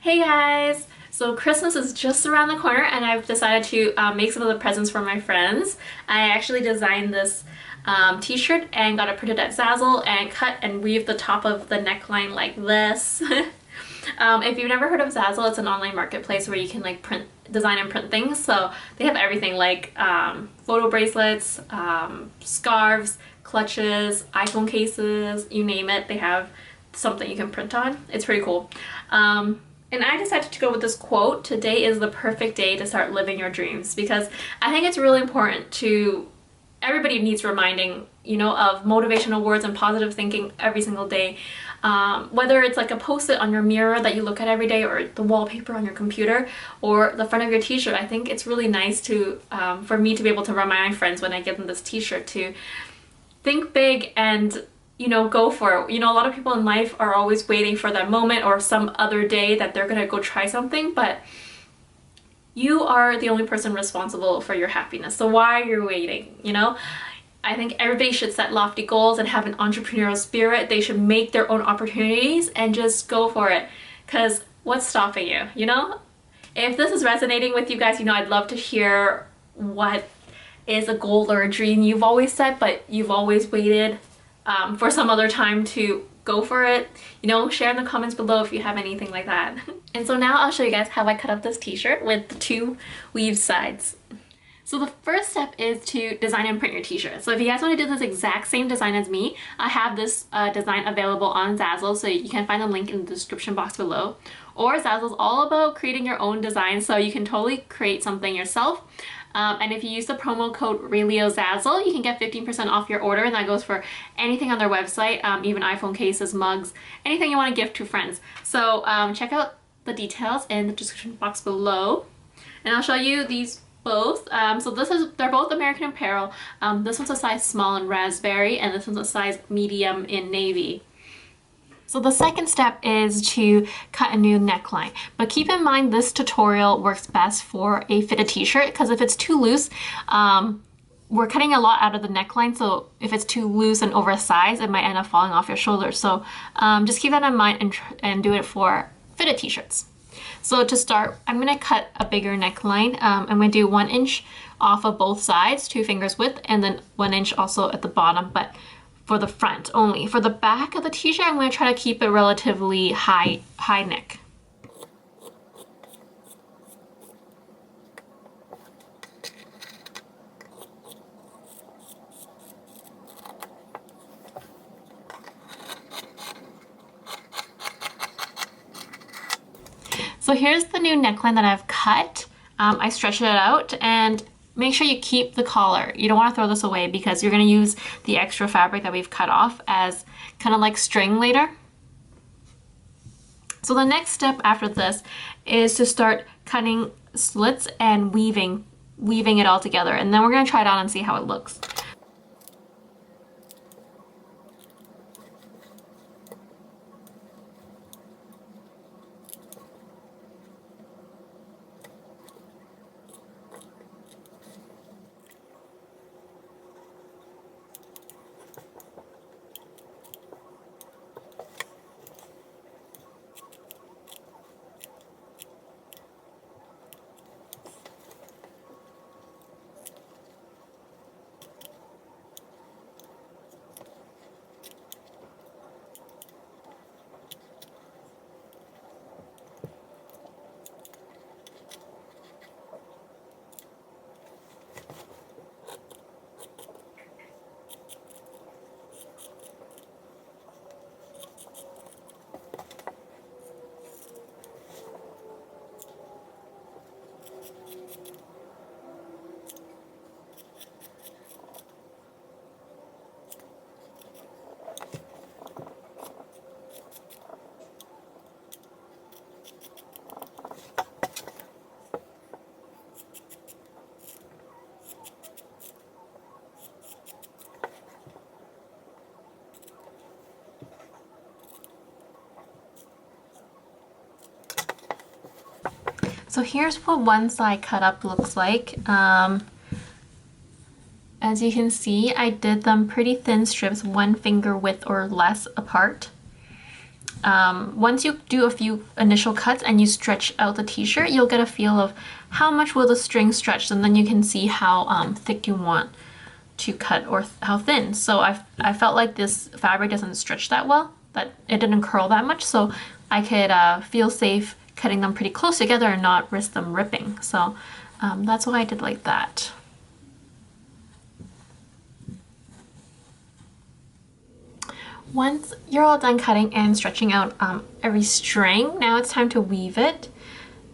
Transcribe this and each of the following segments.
Hey guys! So Christmas is just around the corner and I've decided to make some of the presents for my friends. I actually designed this t-shirt and got it printed at Zazzle and cut and weaved the top of the neckline like this. If you've never heard of Zazzle, it's an online marketplace where you can like design and print things. So they have everything like photo bracelets, scarves, clutches, iPhone cases, you name it. They have something you can print on. It's pretty cool. And I decided to go with this quote: "Today is the perfect day to start living your dreams," because I think it's really important to, everybody needs reminding, you know, of motivational words and positive thinking every single day. Whether it's like a post-it on your mirror that you look at every day, or the wallpaper on your computer, or the front of your t-shirt. I think it's really nice to, for me to be able to remind my friends when I give them this t-shirt to think big and, you know, go for it. You know, a lot of people in life are always waiting for that moment or some other day that they're gonna go try something, but you are the only person responsible for your happiness. So why are you waiting, you know? I think everybody should set lofty goals and have an entrepreneurial spirit. They should make their own opportunities and just go for it. Because what's stopping you, you know? If this is resonating with you guys, you know, I'd love to hear what is a goal or a dream you've always set, but you've always waited for some other time to go for it. You know, share in the comments below if you have anything like that. And so now I'll show you guys how I cut up this t-shirt with the two weave sides. So the first step is to design and print your t-shirt. So if you guys want to do this exact same design as me, I have this design available on Zazzle, so you can find the link in the description box below. Or Zazzle's all about creating your own design, so you can totally create something yourself. And if you use the promo code RELIOZAZZLE, you can get 15% off your order, and that goes for anything on their website, even iPhone cases, mugs, anything you want to gift to friends. So check out the details in the description box below. And I'll show you these both. So they're both American Apparel. This one's a size small in raspberry, and this one's a size medium in navy. So the second step is to cut a new neckline. But keep in mind this tutorial works best for a fitted t-shirt, because if it's too loose, we're cutting a lot out of the neckline, so if it's too loose and oversized, it might end up falling off your shoulders. So just keep that in mind and do it for fitted t-shirts. So to start, I'm going to cut a bigger neckline. I'm going to do 1 inch off of both sides, 2 fingers width, and then 1 inch also at the bottom, but for the front only. For the back of the t-shirt, I'm going to try to keep it relatively high neck. So here's the new neckline that I've cut. I stretched it out, and make sure you keep the collar. You don't want to throw this away because you're going to use the extra fabric that we've cut off as kind of like string later. So the next step after this is to start cutting slits and weaving it all together, and then we're going to try it on and see how it looks. So here's what one side cut up looks like. As you can see, I did them pretty thin strips, 1 finger width or less apart. once you do a few initial cuts and you stretch out the t-shirt, you'll get a feel of how much will the string stretch, and then you can see how thick you want to cut or how thin. So I felt like this fabric doesn't stretch that well, that it didn't curl that much, so I could feel safe cutting them pretty close together and not risk them ripping. So that's why I did like that. Once you're all done cutting and stretching out every string, now it's time to weave it.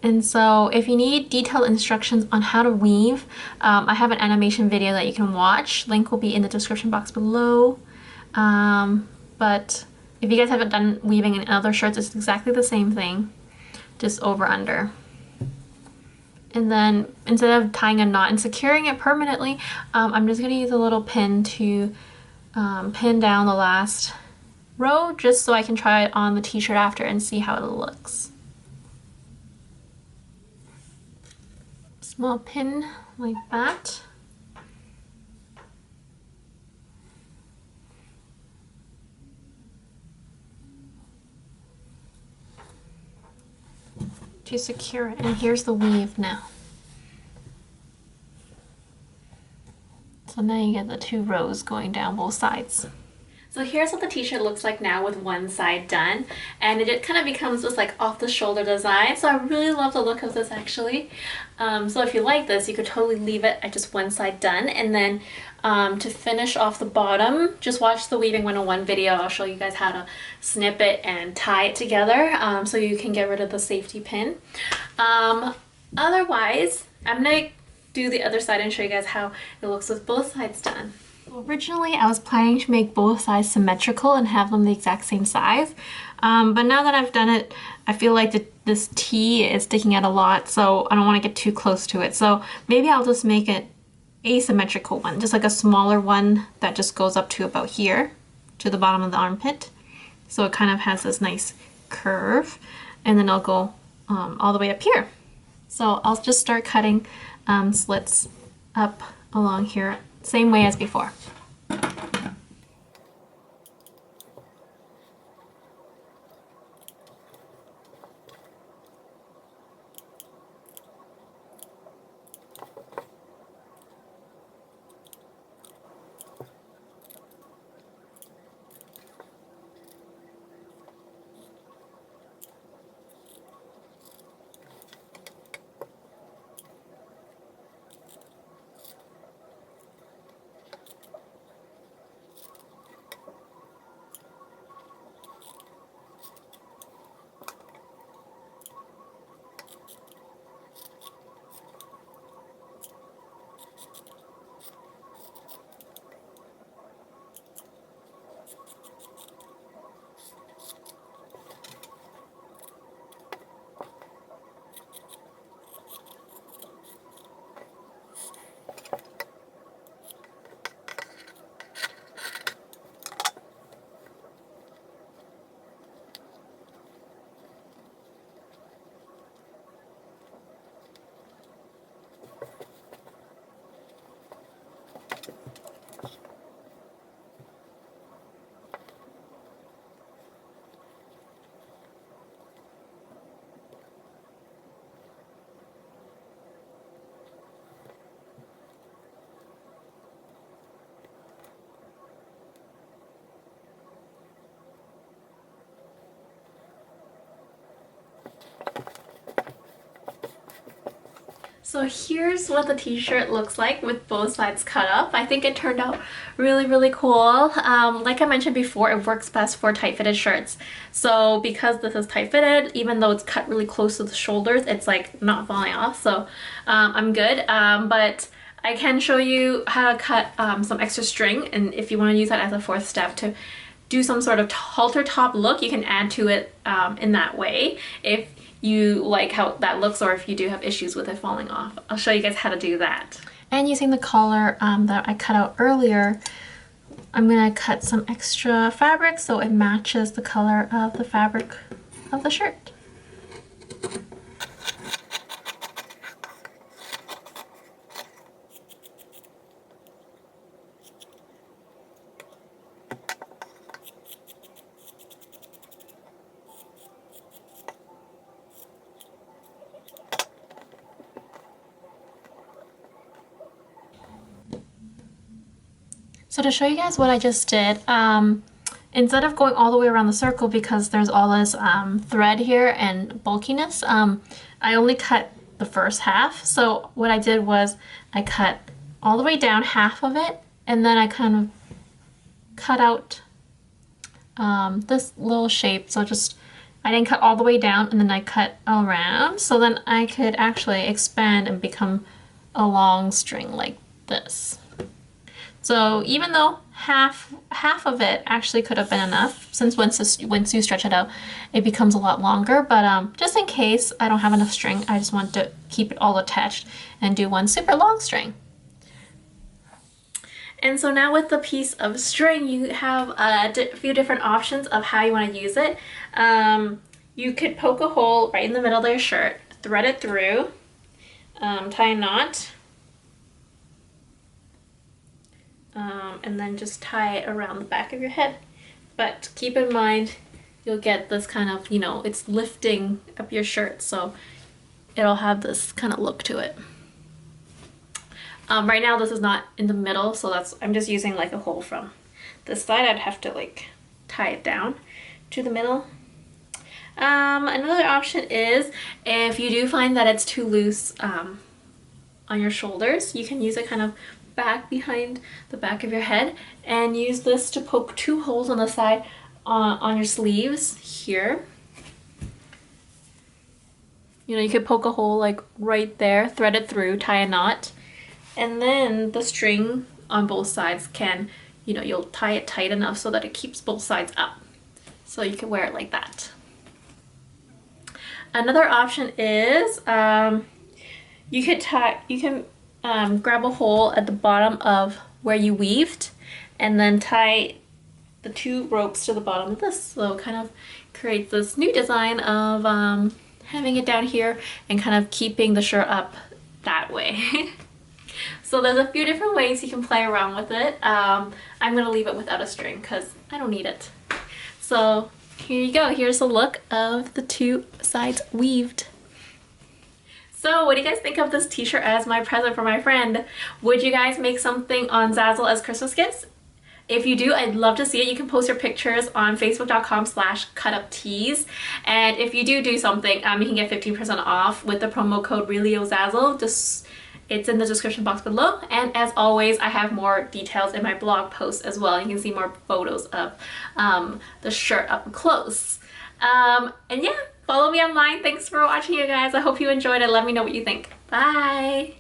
And so if you need detailed instructions on how to weave, I have an animation video that you can watch. Link will be in the description box below. But if you guys haven't done weaving in other shirts, it's exactly the same thing, just over under. And then instead of tying a knot and securing it permanently, I'm just gonna use a little pin to pin down the last row, just so I can try it on the t-shirt after and see how it looks. Small pin like that. To secure it, and here's the weave now. So now you get the 2 rows going down both sides. So here's what the t-shirt looks like now with one side done, and it kind of becomes this like off the shoulder design. So I really love the look of this actually. So if you like this, you could totally leave it at just one side done, and then to finish off the bottom, just watch the Weaving 101 video. I'll show you guys how to snip it and tie it together so you can get rid of the safety pin. Otherwise, I'm gonna do the other side and show you guys how it looks with both sides done. Originally, I was planning to make both sides symmetrical and have them the exact same size, but now that I've done it, I feel like this T is sticking out a lot, so I don't want to get too close to it. So maybe I'll just make it asymmetrical one, just like a smaller one that just goes up to about here, to the bottom of the armpit. So it kind of has this nice curve, and then I'll go all the way up here. So I'll just start cutting slits up along here, same way as before. So here's what the t-shirt looks like with both sides cut up. I think it turned out really cool. Like I mentioned before, it works best for tight-fitted shirts. So because this is tight-fitted, even though it's cut really close to the shoulders, it's like not falling off. So I'm good. But I can show you how to cut some extra string, and if you want to use that as a fourth step to do some sort of halter top look, you can add to it in that way if you like how that looks, or if you do have issues with it falling off. I'll show you guys how to do that. And using the collar that I cut out earlier, I'm gonna cut some extra fabric so it matches the color of the fabric of the shirt. So to show you guys what I just did, instead of going all the way around the circle because there's all this thread here and bulkiness, I only cut the first half. So what I did was I cut all the way down half of it, and then I kind of cut out this little shape. So just, I didn't cut all the way down, and then I cut around, so then I could actually expand and become a long string like this. So even though half of it actually could have been enough, since once you stretch it out, it becomes a lot longer, but just in case I don't have enough string, I just want to keep it all attached and do one super long string. And so now with the piece of string, you have a few different options of how you want to use it. You could poke a hole right in the middle of your shirt, thread it through, tie a knot, and then just tie it around the back of your head. But keep in mind, you'll get this kind of, you know, it's lifting up your shirt, so it'll have this kind of look to it. Right now this is not in the middle, so I'm just using like a hole from this side. I'd have to like tie it down to the middle. Another option is if you do find that it's too loose on your shoulders, you can use it kind of back behind the back of your head and use this to poke two holes on the side on your sleeves here. You know, you could poke a hole like right there, thread it through, tie a knot, and then the string on both sides can, you know, you'll tie it tight enough so that it keeps both sides up. So you can wear it like that. Another option is you can grab a hole at the bottom of where you weaved and then tie the two ropes to the bottom of this. So kind of create this new design of having it down here and kind of keeping the shirt up that way. So there's a few different ways you can play around with it. I'm gonna leave it without a string because I don't need it. So here you go. Here's a look of the two sides weaved. So what do you guys think of this t-shirt as my present for my friend? Would you guys make something on Zazzle as Christmas gifts? If you do, I'd love to see it. You can post your pictures on facebook.com/cutuptees. And if you do something, you can get 15% off with the promo code RELIOZAZZLE. It's in the description box below. And as always, I have more details in my blog post as well. You can see more photos of the shirt up close. And yeah, follow me online. Thanks for watching, you guys. I hope you enjoyed it. Let me know what you think. Bye!